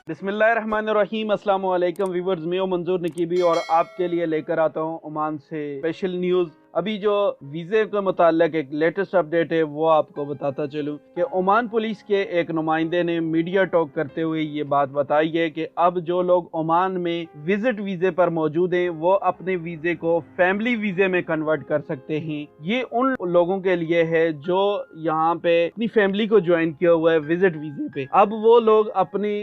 बिस्मिल्लाहिर्रहमानिर्रहीम। अस्सलाम वालेकुम व्यूअर्स, मैं हूं मंजूर नकीबी और आपके लिए लेकर आता हूं ओमान से स्पेशल न्यूज़। अभी जो वीज़े के मुताल्लिक एक लेटेस्ट अपडेट है वो आपको बताता चलूं कि ओमान पुलिस के एक नुमाइंदे ने मीडिया टॉक करते हुए ये बात बताई है कि अब जो लोग ओमान में विजिट वीज़े पर मौजूद हैं वो अपने वीज़े को फैमिली वीज़े में कन्वर्ट कर सकते हैं। ये उन लोगों के लिए है जो यहाँ पे अपनी फैमिली को ज्वाइन किया हुआ है विजिट वीज़े पे। अब वो लोग अपनी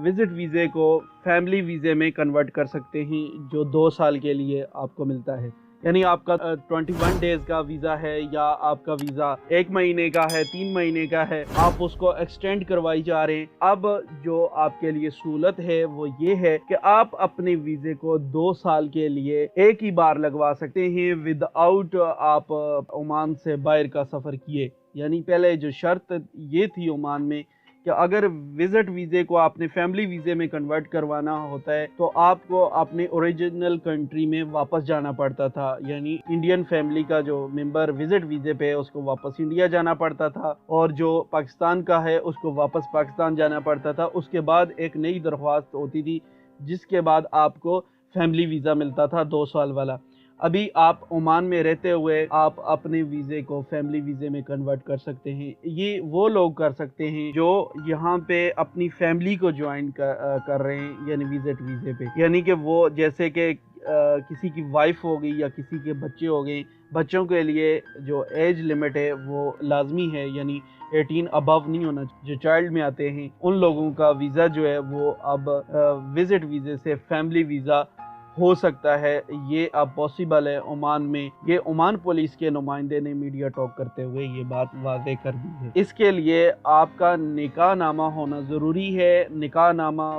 विजिट वीज़े को फैमिली वीज़े में कन्वर्ट कर सकते हैं जो 2 साल के लिए आपको मिलता है। यानी आपका 21 डेज का वीज़ा है या आपका वीज़ा 1 महीने का है, 3 महीने का है, आप उसको एक्सटेंड करवाई जा रहे हैं। अब जो आपके लिए सहूलत है वो ये है कि आप अपने वीज़े को 2 साल के लिए एक ही बार लगवा सकते हैं विदाउट आप ओमान से बाहर का सफ़र किए। यानी पहले जो शर्त ये थी ओमान में कि अगर विजिट वीज़े को आपने फैमिली वीज़े में कन्वर्ट करवाना होता है तो आपको अपने ओरिजिनल कंट्री में वापस जाना पड़ता था। यानी इंडियन फैमिली का जो मेंबर विजिट वीज़े पे है उसको वापस इंडिया जाना पड़ता था और जो पाकिस्तान का है उसको वापस पाकिस्तान जाना पड़ता था। उसके बाद एक नई दरख्वास्त होती थी जिसके बाद आपको फैमिली वीज़ा मिलता था 2 साल वाला। अभी आप ओमान में रहते हुए आप अपने वीज़े को फैमिली वीज़े में कन्वर्ट कर सकते हैं। ये वो लोग कर सकते हैं जो यहाँ पे अपनी फैमिली को ज्वाइन कर रहे हैं यानी विजिट वीज़े पे। यानी कि वो जैसे कि किसी की वाइफ हो गई या किसी के बच्चे हो गए, बच्चों के लिए जो एज लिमिट है वो लाजमी है, यानी 18 अबव नहीं होना। जो चाइल्ड में आते हैं उन लोगों का वीज़ा जो है वो अब विजिट वीज़े से फैमिली वीज़ा हो सकता है। ये अब पॉसिबल है ओमान में। ये ओमान पुलिस के नुमाइंदे ने मीडिया टॉक करते हुए ये बात वाज़ेह कर दी है। इसके लिए आपका निकाह नामा होना ज़रूरी है। निकाह नामा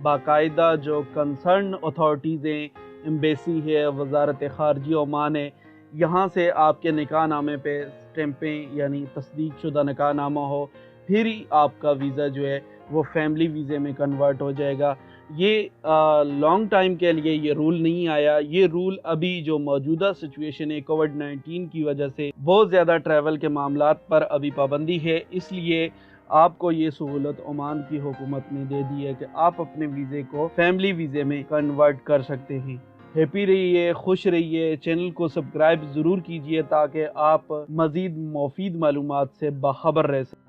बाकायदा जो कंसर्न अथॉरिटीज़ हैं, एम्बेसी है, वजारत ख़ारजी ओमान है, यहाँ से आपके निकाह नामे पे स्टैंपें यानी तस्दीक शुदा निकाह नामा हो, फिर ही आपका वीज़ा जो है वो फैमिली वीज़े में कन्वर्ट हो जाएगा। ये लॉन्ग टाइम के लिए ये रूल नहीं आया। ये रूल अभी जो मौजूदा सिचुएशन है कोविड-19 की वजह से बहुत ज़्यादा ट्रैवल के मामलात पर अभी पाबंदी है, इसलिए आपको ये सहूलत ओमान की हुकूमत ने दे दी है कि आप अपने वीज़े को फैमिली वीज़े में कन्वर्ट कर सकते हैं। हैप्पी रहिए, खुश रहिए। चैनल को सब्सक्राइब ज़रूर कीजिए ताकि आप मज़ीद मुफीद मालूमात से बाखबर रह सकें।